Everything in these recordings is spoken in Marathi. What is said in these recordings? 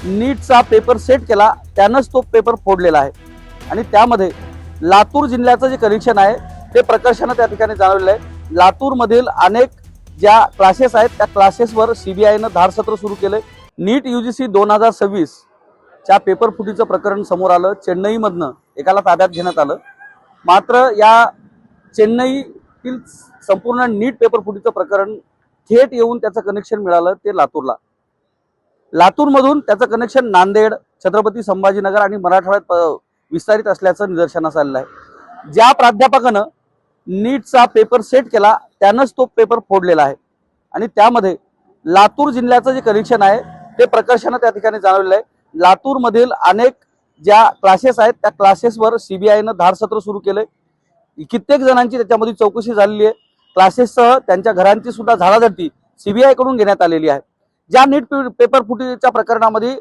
नीटचा पेपर सेट केला त्यानंच तो पेपर फोडलेला आहे आणि त्यामध्ये लातूर जिल्ह्याचं जे कनेक्शन आहे ते प्रकर्षाने त्या ठिकाणी जाणवलेलं आहे। लातूरमधील अनेक ज्या क्लासेस आहेत त्या क्लासेसवर सीबीआयनं धारसत्र सुरू केलंय। नीट यूजीसी 2026 च्या पेपर फुटीचं प्रकरण समोर आलं। चेन्नईमधनं एकाला ताब्यात घेण्यात आलं, मात्र या चेन्नईतील संपूर्ण नीट पेपर फुटीचं प्रकरण थेट येऊन त्याचं कनेक्शन मिळालं ते लातूरला। लातूरमधून त्याचं कनेक्शन नांदेड, छत्रपती संभाजीनगर आणि मराठवाड्यात विस्तारित असल्याचं निदर्शनास आलेलं आहे। ज्या प्राध्यापकानं नीटचा पेपर सेट केला त्यानंच तो पेपर फोडलेला आहे आणि त्यामध्ये लातूर जिल्ह्याचं जे कनेक्शन आहे ते प्रकर्षाने त्या ठिकाणी जाणवलेलं आहे। लातूरमधील अनेक ज्या क्लासेस आहेत त्या क्लासेसवर सीबीआयनं धारसत्र सुरू केलंय। कित्येक जणांची त्याच्यामध्ये चौकशी झालेली आहे। क्लासेससह त्यांच्या घरांची सुद्धा झाडाझडती सीबीआय कडून घेण्यात आलेली आहे। ज्या नीट पेपर फुटीच्या प्रकरणामध्ये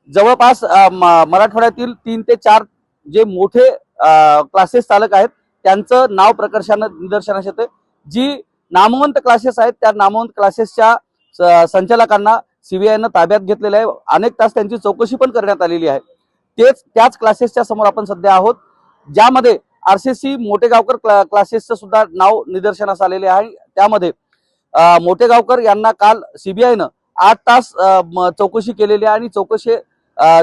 जवळपास मराठवाड्यातील 3 ते 4 जे मोठे क्लासेस चालक आहेत त्यांचं नाव प्रकर्षाने निदर्शनास येते। जी नामवंत क्लासेस आहेत त्या नामवंत क्लासेसच्या संचालकांना सीबीआयनं ताब्यात घेतलेलं आहे। अनेक तास त्यांची चौकशी पण करण्यात आलेली आहे। त्याच क्लासेसच्या समोर आपण सध्या आहोत, ज्यामध्ये आरसीसी मोठेगावकर क्लासेसचं सुद्धा नाव निदर्शनास आलेले आहे। त्यामध्ये मोठेगावकर यांना काल सीबीआयनं 8 तास चौकशी केलेली आहे आणि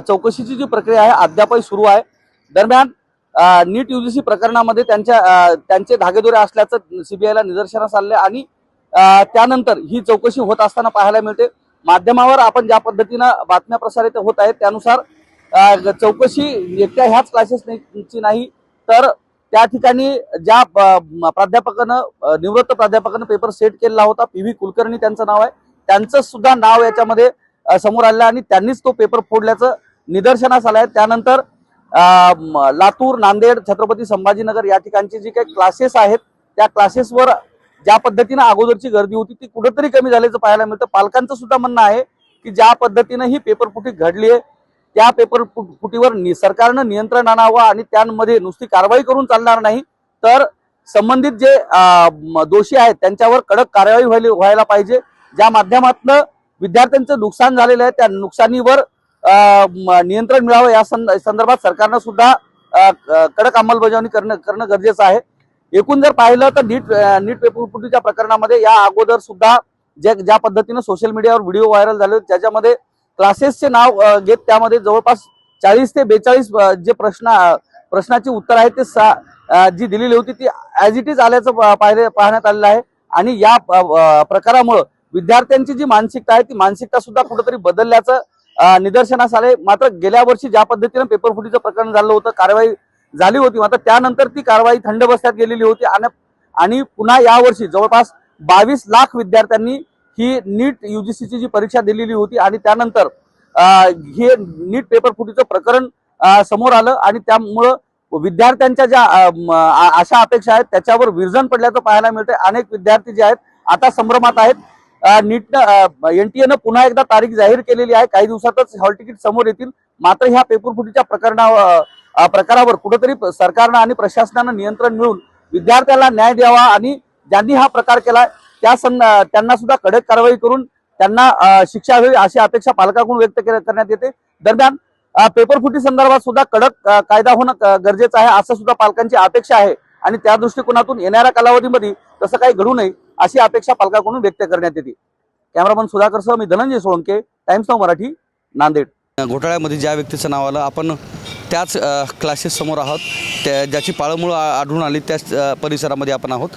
चौकशीची जी प्रक्रिया आहे अद्यापही सुरू आहे। दरम्यान नीट यूजीसी प्रकरणामध्ये त्यांचे धागेदोरे असल्याचं सीबीआयला निदर्शनास आले आणि त्यानंतर ही चौकशी होत असताना पाहायला मिळते। माध्यमावर आपण ज्या पद्धतीनं बातम्या प्रसारित होत आहेत त्यानुसार चौकशी एकट्या ह्याच क्लासेसची नाही, तर त्या ठिकाणी ज्या निवृत्त प्राध्यापकानं पेपर सेट केलेला होता, पीव्ही कुलकर्णी त्यांचं नाव आहे, त्यांचं सुद्धा नाव याच्यामध्ये समोर आलं आणि त्यांनीच तो पेपर फोडल्याचं निदर्शनास आलं आहे। त्यानंतर लातूर, नांदेड, छत्रपती संभाजीनगर या ठिकाणची जी काही क्लासेस आहेत त्या क्लासेसवर ज्या पद्धतीनं अगोदरची गर्दी होती ती कुठेतरी कमी झाल्याचं पाहायला मिळतं। पालकांचं सुद्धा म्हणणं आहे की ज्या पद्धतीनं ही पेपर फुटी घडली आहे त्या पेपर फुटीवर सरकारनं नियंत्रण आणावं आणि त्यामध्ये नुसती कारवाई करून चालणार नाही, तर संबंधित जे दोषी आहेत त्यांच्यावर कडक कारवाई व्हायला पाहिजे। ज्या माध्यमातून विद्यार्थ्यांचं नुकसान झालेलं आहे त्या नुकसानीवर नियंत्रण मिळावं या संदर्भात सरकारनं सुद्धा कडक अंमलबजावणी करणं गरजेचं आहे। एकूण जर पाहिलं तर नीट पेपर फुटीच्या प्रकरणामध्ये या अगोदर सुद्धा ज्या पद्धतीनं सोशल मीडियावर व्हिडिओ व्हायरल झाले त्याच्यामध्ये क्लासेसचे नाव घेत त्यामध्ये जवळपास 40 ते 42 जे प्रश्नाची उत्तर आहेत ते जी दिलेली होती ती ॲज इट इज आल्याचं पाहण्यात आलेलं आहे आणि या प्रकारामुळे विद्यार्थ्यांची जी मानसिकता आहे ती मानसिकता सुद्धा कुठेतरी बदलल्याचं निदर्शनास आले। मात्र गेल्या वर्षी ज्या पद्धतीनं पेपर फुटीचं प्रकरण झालं होतं, कारवाई झाली होती, मात्र त्यानंतर ती कारवाई थंड बसण्यात गेलेली होती आणि पुन्हा यावर्षी जवळपास 22 लाख विद्यार्थ्यांनी ही नीट यूजीसीची जी परीक्षा दिलेली होती आणि त्यानंतर हे नीट पेपर फुटीचं प्रकरण समोर आलं आणि त्यामुळं विद्यार्थ्यांच्या ज्या आशा अपेक्षा आहेत त्याच्यावर विरजण पडल्याचं पाहायला मिळतंय। अनेक विद्यार्थी जे आहेत आता संभ्रमात आहेत। एनटीएनं पुन्हा एकदा तारीख जाहीर केलेली आहे, काही दिवसातच हॉल तिकीट समोर येतील। मात्र ह्या पेपर फुटीच्या प्रकारावर कुठेतरी सरकारनं आणि प्रशासनानं नियंत्रण मिळून विद्यार्थ्याला न्याय द्यावा आणि ज्यांनी हा प्रकार केला त्यांना सुद्धा कडक कारवाई करून त्यांना शिक्षा व्हावी अशी अपेक्षा पालकांकडून व्यक्त करण्यात येते। दरम्यान पेपर फुटी संदर्भात सुद्धा कडक कायदा होणं गरजेचं आहे असं सुद्धा पालकांची अपेक्षा आहे आणि त्या दृष्टिकोनातून येणाऱ्या कालावधीमध्ये तसं काही घडू नये अशी अपेक्षा पालकांकडून व्यक्त करण्यात येते। कॅमेरामन सुधाकरसह मी धनंजय सोळंके, टाइम्स नाऊ मराठी, नांदेड। घोटाळ्यामध्ये ज्या व्यक्तीचं नाव आलं आपण त्याच क्लासेस समोर आहोत, ज्याची पाळंमुळं आढळून आली त्याच परिसरामध्ये आपण आहोत।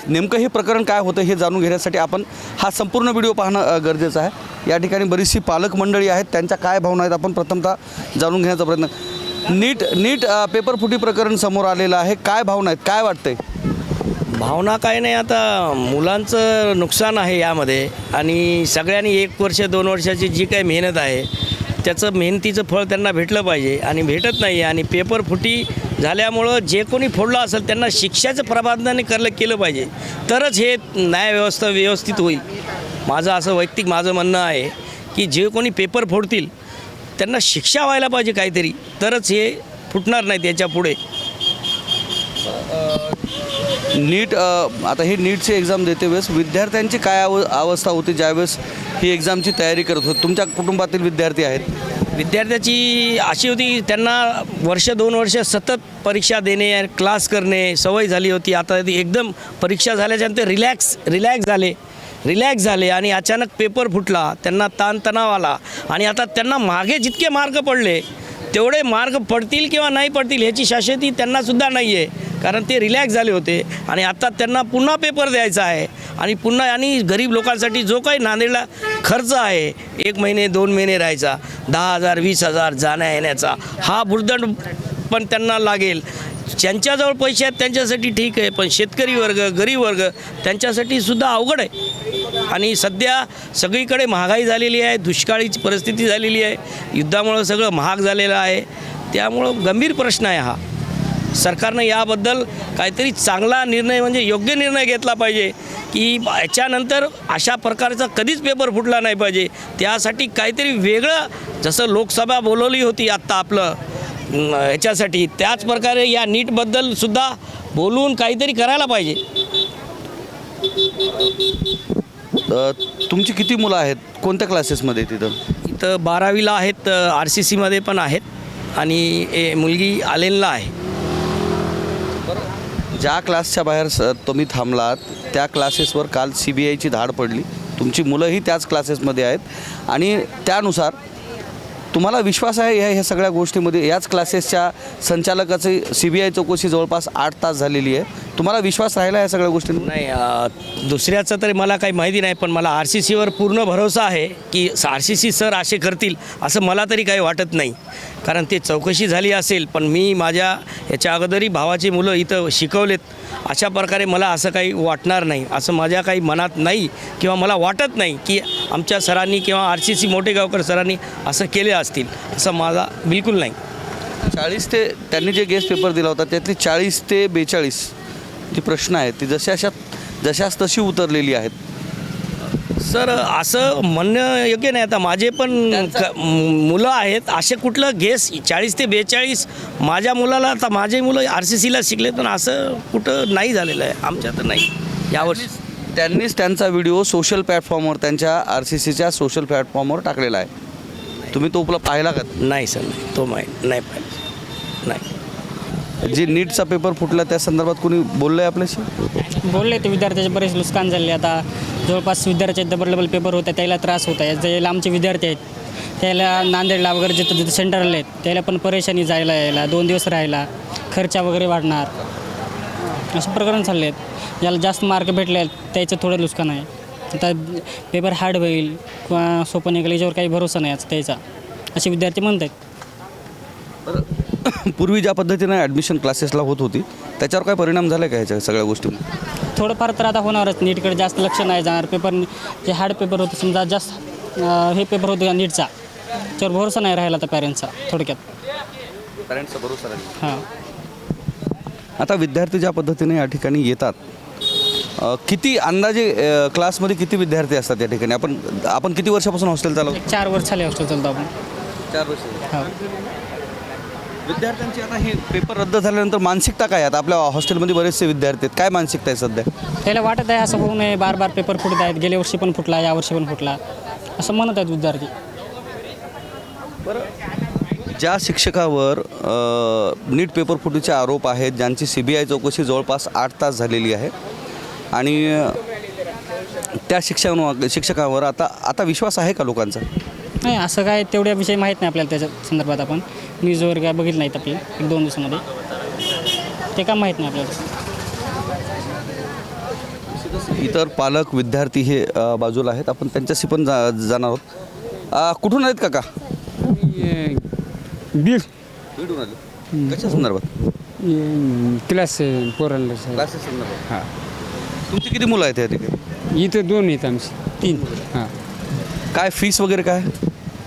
नेमकं हे प्रकरण काय होतं हे जाणून घेण्यासाठी आपण हा संपूर्ण व्हिडिओ पाहणं गरजेचं आहे। या ठिकाणी बरीचशी पालक मंडळी आहेत, त्यांच्या काय भावना आहेत आपण प्रथमतः जाणून घेण्याचा प्रयत्न। नीट पेपर फुटी प्रकरण समोर आलेलं आहे, काय भावना आहेत, काय वाटतंय? भावना काय नाही, आता मुलांचं नुकसान आहे यामध्ये आणि सगळ्यांनी 1 वर्ष 2 वर्षाची जी काही मेहनत आहे त्याचं मेहनतीचं फळ त्यांना भेटलं पाहिजे आणि भेटत नाही आणि पेपर फुटी झाल्यामुळं जे कोणी फोडलं असेल त्यांना शिक्षाचं प्राधान्याने केलं पाहिजे, तरच हे न्यायव्यवस्था व्यवस्थित होईल। माझं असं वैयक्तिक म्हणणं आहे की जे कोणी पेपर फोडतील त्यांना शिक्षा व्हायला पाहिजे काहीतरी, तरच हे फुटणार नाही त्याच्या पुढे। नीट आता ही नीटची एक्झाम देते वेळेस विद्यार्थ्यांची काय अवस्था होती ज्यावेळेस ही एक्झामची तयारी करत होती? तुमच्या कुटुंबातील विद्यार्थी आहेत? विद्यार्थ्याची अशी होती, त्यांना वर्ष 2 वर्ष सतत परीक्षा देणे, क्लास करणे सवय झाली होती. आता ती एकदम परीक्षा झाल्याच्यानंतर रिलॅक्स झाले आणि अचानक पेपर फुटला, त्यांना ताणतणाव आला आणि आता त्यांना मागे जितके मार्क पडले तेवढे मार्क पडतील किंवा नाही पडतील ह्याची शाश्वती त्यांनासुद्धा नाही आहे, कारण ते रिलॅक्स झाले होते आणि आता त्यांना पुन्हा पेपर द्यायचा आहे आणि पुन्हा आणि गरीब लोकांसाठी जो काही नांदेडला खर्च आहे 1 महिने 2 महिने राहायचा 10,000 20,000 जाण्या येण्याचा हा भुर्दंड पण त्यांना लागेल. ज्यांच्याजवळ पैसे आहेत त्यांच्यासाठी ठीक आहे, पण शेतकरी वर्ग गरीब वर्ग त्यांच्यासाठी सुद्धा अवघड आहे. आणि सध्या सगळीकडे महागाई झालेली आहे, दुष्काळीची परिस्थिती झालेली आहे, युद्धामुळं सगळं महाग झालेलं आहे. त्यामुळं गंभीर प्रश्न आहे हा. सरकारनं याबद्दल काहीतरी चांगला निर्णय म्हणजे योग्य निर्णय घेतला पाहिजे की याच्यानंतर अशा प्रकारचा कधीच पेपर फुटला नाही पाहिजे. त्यासाठी काहीतरी वेगळं, जसं लोकसभा बोलवली होती आत्ता आपलं याच्यासाठी, त्याच प्रकारे या नीटबद्दल सुद्धा बोलून काहीतरी करायला पाहिजे. तुमची किती मुलं आहेत, कोणत्या क्लासेसमध्ये तिथं? इथं 12वीला आहेत, RCCमध्ये पण आहेत आणि मुलगी आलेनला आहे. ज्या क्लासच्या बाहेर तुम्ही थांबलात त्या क्लासेसवर काल CBIची धाड पडली. तुमची मुलंही त्याच क्लासेसमध्ये आहेत आणि त्यानुसार तुम्हाला विश्वास आहे ह्या सगळ्या गोष्टीमध्ये? याच क्लासेसच्या संचालकाची CBI चौकशी जवळपास 8 तास झालेली आहे. तुम्हाला विश्वास राहिला या सगळ्या गोष्टींवर? नाही, दुसऱ्याचं तरी मला काही माहिती नाही, पण मला RCCवर पूर्ण भरोसा आहे की RCC सर असे करतील असं मला तरी काही वाटत नाही, कारण ते चौकशी झाली असेल. पण मी माझ्या याच्या अगोदरही भावाची मुलं इथं शिकवलेत, अशा प्रकारे मला असं काही वाटणार नाही, असं माझ्या काही मनात नाही किंवा मला वाटत नाही की आमच्या सरांनी किंवा RCC मोठेगावकर सरांनी असं केले असतील, असं माझा बिलकुल नाही. 40 ते त्यांनी जे गेस्ट पेपर दिला होता त्यातली 40 ते 42 जी प्रश्न आहेत ती जशास तशी उतरलेली आहेत. सर असं म्हणणं योग्य नाही. आता माझे पण मुलं आहेत, असे कुठलं गेस 40 ते 42 माझ्या मुलाला, आता माझे मुलं RCCला शिकले, पण असं कुठं नाही झालेलं आहे आमच्या तर नाही यावर्षी. त्यांनीच त्यांचा व्हिडिओ सोशल प्लॅटफॉर्मवर, त्यांच्या RCCच्या सोशल प्लॅटफॉर्मवर टाकलेला आहे. तुम्ही तो पाहिला का? नाही सर, नाही, तो नाही पाहिजे. नाही. जे नीटचा पेपर फुटला त्या संदर्भात कोणी बोललं आहे आपल्याशी? बोलले ते विद्यार्थ्याचे बरेच नुकसान झाले. आता जवळपास विद्यार्थ्याचे डबल पेपर होते, त्याला त्रास होत आहे. जे लांबचे विद्यार्थी आहेत त्याला नांदेडला वगैरे जिथं सेंटरला आहेत त्याला पण परेशानी जायला यायला, 2 दिवस राहायला, खर्च वगैरे वाढणार, असे प्रकरण चालले आहेत. ज्याला जास्त मार्क भेटले आहेत त्याचं थोडं नुकसान आहे. आता पेपर हार्ड होईल किंवा सोपं निघेल याच्यावर काही भरोसा नाही आज त्याचा, असे विद्यार्थी म्हणत आहेत. पूर्वी ज्या पद्धतीनं ॲडमिशन क्लासेसला होत होती त्याच्यावर काय परिणाम झाला का ह्याच्या सगळ्या गोष्टी? थोडंफार तर आता होणारच. नीटकडे जास्त लक्ष नाही जाणार. पेपर जे हार्ड पेपर होते समजा, जास्त हे पेपर होते नीटचा, त्याच्यावर भरोसा नाही राहिला आता पॅरेंट्सचा थोडक्यात. पॅरेंट्सचा भरोसा राहील. हां. आता विद्यार्थी ज्या पद्धतीने या ठिकाणी येतात, किती अंदाजे क्लासमध्ये किती विद्यार्थी असतात या ठिकाणी? आपण किती वर्षापासून हॉस्टेल चालवतो? 4 वर्ष झाले हॉस्टेल चालतो आपण. 4 वर्ष. हां. विद्यार्थ्यांची आता हे पेपर रद्द झाल्यानंतर मानसिकता काय? आता आपल्या हॉस्टेलमध्ये बरेचसे विद्यार्थी आहेत, काय मानसिकता आहे सध्या? त्याला वाटत आहे असं होऊ नये, बार पेपर फुटत आहेत. गेल्या वर्षी पण फुटला, यावर्षी पण फुटला, असं म्हणत आहेत विद्यार्थी. ज्या शिक्षकावर नीट पेपर फुटीचे आरोप आहेत, ज्यांची CBI चौकशी जवळपास 8 तास झालेली आहे आणि त्या शिक्षकावर आता विश्वास आहे का लोकांचा? नाही, असं काय तेवढ्या विषय माहीत नाही आपल्याला. त्याच्या संदर्भात आपण न्यूजवर काय बघितलं नाहीत आपले 1-2 दिवसामध्ये, ते का माहीत नाही आपल्याला. इतर पालक विद्यार्थी हे बाजूला आहेत, आपण त्यांच्याशी पण जाणार आहोत. कुठून आहेत काका? बीडून आले. कशा संदर्भात? क्लास पोरांना. क्लासेस संदर्भात. हां. तुमची किती मुलं आहेत या ठिकाणी? इथं 2 आहेत आमचे. 3. हां. काय फीस वगैरे काय?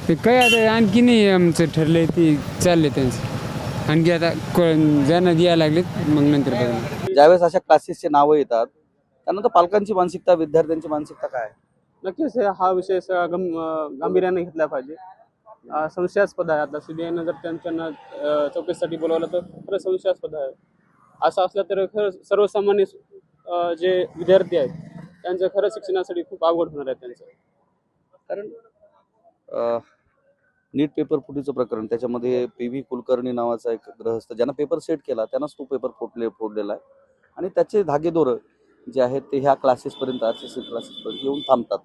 ते काय आता आणखी नाही आमचं ठरलं आहे, ते चाललं आहे त्यांचं. आणखी आता ज्यांना द्यायला लागलेत मग नंतर बघा. ज्यावेळेस अशा क्लासेसचे नावं येतात त्यानंतर पालकांची मानसिकता, विद्यार्थ्यांची मानसिकता काय? नक्कीच हा विषय गांभीर्याने घेतला पाहिजे. संशयास्पद आहे. आता CBIनं जर त्यांना चौकशीसाठी बोलवलं तर खरं संशयास्पद आहे. असं असलं तर खरं सर्वसामान्य जे विद्यार्थी आहेत त्यांचं खरं शिक्षणासाठी खूप अवघड होणार आहे त्यांचं. कारण नीट पेपर फुटीचं प्रकरण, त्याच्यामध्ये PV कुलकर्णी नावाचा एक ग्रहस्थ ज्यानं पेपर सेट केला त्यानंच तो पेपर फोडलेला आहे आणि त्याचे धागेदोरं जे आहेत ते ह्या क्लासेसपर्यंत RCC क्लासेसपर्यंत येऊन थांबतात.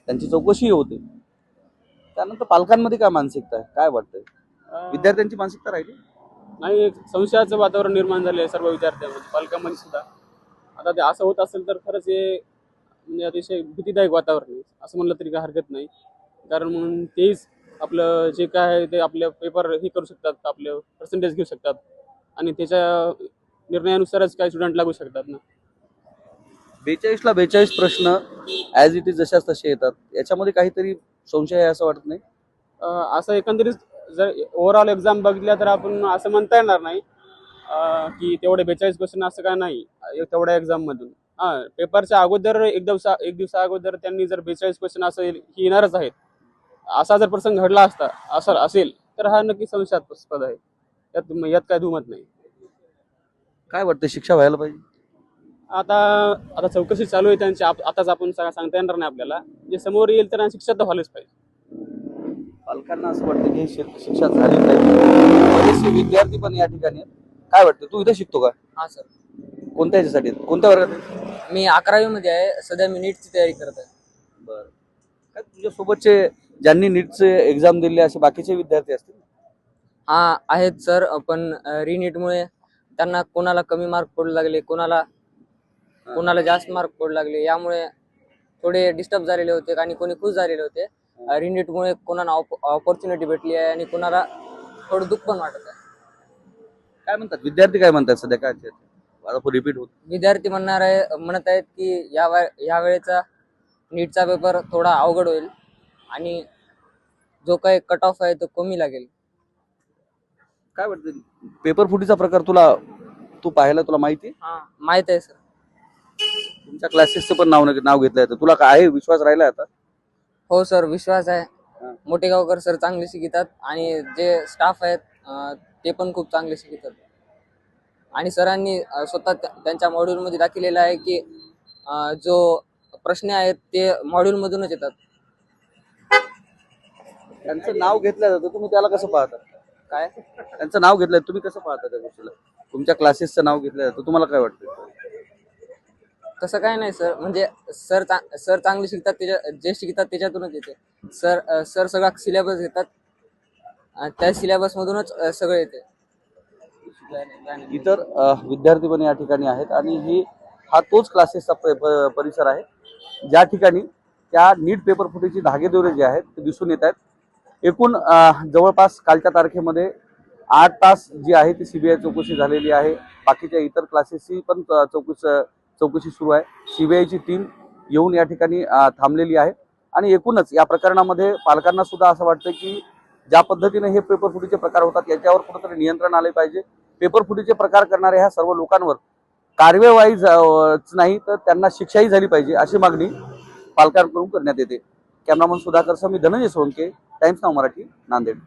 त्यांची चौकशीही होते. त्यानंतर पालकांमध्ये काय मानसिकता आहे, काय वाटतंय? विद्यार्थ्यांची मानसिकता राहिली नाही, एक संशयाचं वातावरण निर्माण झाले आहे सर्व विद्यार्थ्यांमध्ये, पालकांमध्ये सुद्धा. आता ते असं होत असेल तर खरंच हे म्हणजे अतिशय भीतीदायक वातावरण आहे असं म्हणलं तरी काय हरकत नाही. कारण मग तेच आपलं जे काय आहे ते आपले पेपर हे करू शकतात, आपले पर्सेंटेज घेऊ शकतात आणि त्याच्या निर्णयानुसारच काही स्टुडंट लागू शकतात ना. 42ला 42 प्रश्न ॲज इट इज जशाच तसे येतात, याच्यामध्ये काहीतरी संशय आहे असं वाटत नाही? असं एकंदरीत जर ओव्हरऑल एक्झाम बघितल्या तर आपण असं म्हणता येणार नाही की तेवढे 42 क्वेश्चन असं काय नाही तेवढ्या एक्झाममधून. हां, पेपरच्या अगोदर एक दिवसा अगोदर त्यांनी जर 42 क्वेश्चन असं येणारच आहेत असा जर प्रसंग घडला असेल तर हा नक्की संशयास्पद आहे. यात काय दुमत नाही. काय वाटतं, शिक्षा व्हायला पाहिजे? आता चौकशी चालू आहे त्यांची, आताच आपण सांगता येणार नाही आपल्याला. जे समोर येईल तर शिक्षा तर व्हायलाच पाहिजे. पालकांना असं वाटतं की शिक्षा झाली पाहिजे. बरेचसे विद्यार्थी पण या ठिकाणी आहेत. काय वाटतं, तू इथे शिकतो का? हां सर, कोणत्या ह्याच्यासाठी, कोणत्या वर्गात आहे? मी 11वी आहे. सध्या मी नीटची तयारी करत आहे. बरं. काय तुझ्यासोबतचे ज्यांनी नीटचे एक्झाम दिले असे बाकीचे विद्यार्थी असतील? हां आहेत सर, पण रिनीटमुळे त्यांना कोणाला कमी मार्क पडू लागले, कोणाला जास्त मार्क पडू लागले. यामुळे थोडे डिस्टर्ब झालेले होते आणि कोणी खुश झालेले होते. रिनीटमुळे कोणाला ऑपॉर्च्युनिटी भेटली आहे आणि कोणाला थोडं दुःख पण वाटत आहे. काय म्हणतात विद्यार्थी, काय म्हणतात सध्या, काय रिपीट होत? विद्यार्थी म्हणत आहेत की या वेळेचा नीटचा पेपर थोडा अवघड होईल आणि जो काही कट ऑफ आहे तो कमी लागेल. काय वाटतं, पेपर फुटीचा प्रकार तू पाहायला, तुला माहिती आहे? हां माहीत आहे सर. तुमच्या क्लासेसचं पण नाव घेतलं जातं, तुला काय आहे, विश्वास राहिला आता? हो सर, विश्वास आहे. हां. मोठेगावकर सर चांगले शिकतात आणि जे स्टाफ आहेत ते पण खूप चांगले शिकतात. आणि सरांनी स्वतः त्यांच्या मॉड्यूलमध्ये दाखवलेलं आहे की जो प्रश्न आहेत ते मॉड्यूलमधूनच येतात. त्यांचं नाव घेतलं जातं, तुम्ही त्याला कसं पाहता? काय त्यांचं नाव घेतलं, तुम्ही कसं पाहता त्या गोष्टीला? तुमच्या क्लासेसचं नाव घेतलं जातं, तुम्हाला काय वाटतं? तसं काय नाही सर, म्हणजे सर चांगले शिकतात, जे शिकतात त्याच्यातूनच येते. सर सगळा सिलेबस घेतात, त्या सिलेबसमधूनच सगळं येते. इतर विद्यार्थी पण या ठिकाणी आहेत आणि हा तोच क्लासेसचा परिसर आहे ज्या ठिकाणी त्या नीट पेपर फुटीची धागेदोरे जे आहेत ते दिसून येत आहेत. एकूण जवळपास कालच्या तारखेमध्ये 8 तास जी आहे ती CBI चौकशी झालेली आहे. बाकीच्या इतर क्लासेसची पण चौकशी सुरू आहे. CBIची टीम येऊन या ठिकाणी थांबलेली आहे आणि एकूणच या प्रकरणामध्ये पालकांना सुद्धा असं वाटतं की ज्या पद्धतीने हे पेपर फुटीचे प्रकार होतात याच्यावर कुठंतरी नियंत्रण आले पाहिजे. पेपर फुटीचे प्रकार करणाऱ्या ह्या सर्व लोकांवर कार्यवाही नाही तर त्यांना शिक्षाही झाली पाहिजे अशी मागणी पालकांकडून करण्यात येते. कॅमेरामन सुधाकर सह मी धनंजय सोळंके, टाइम्स नाव मराठी, नांदेड.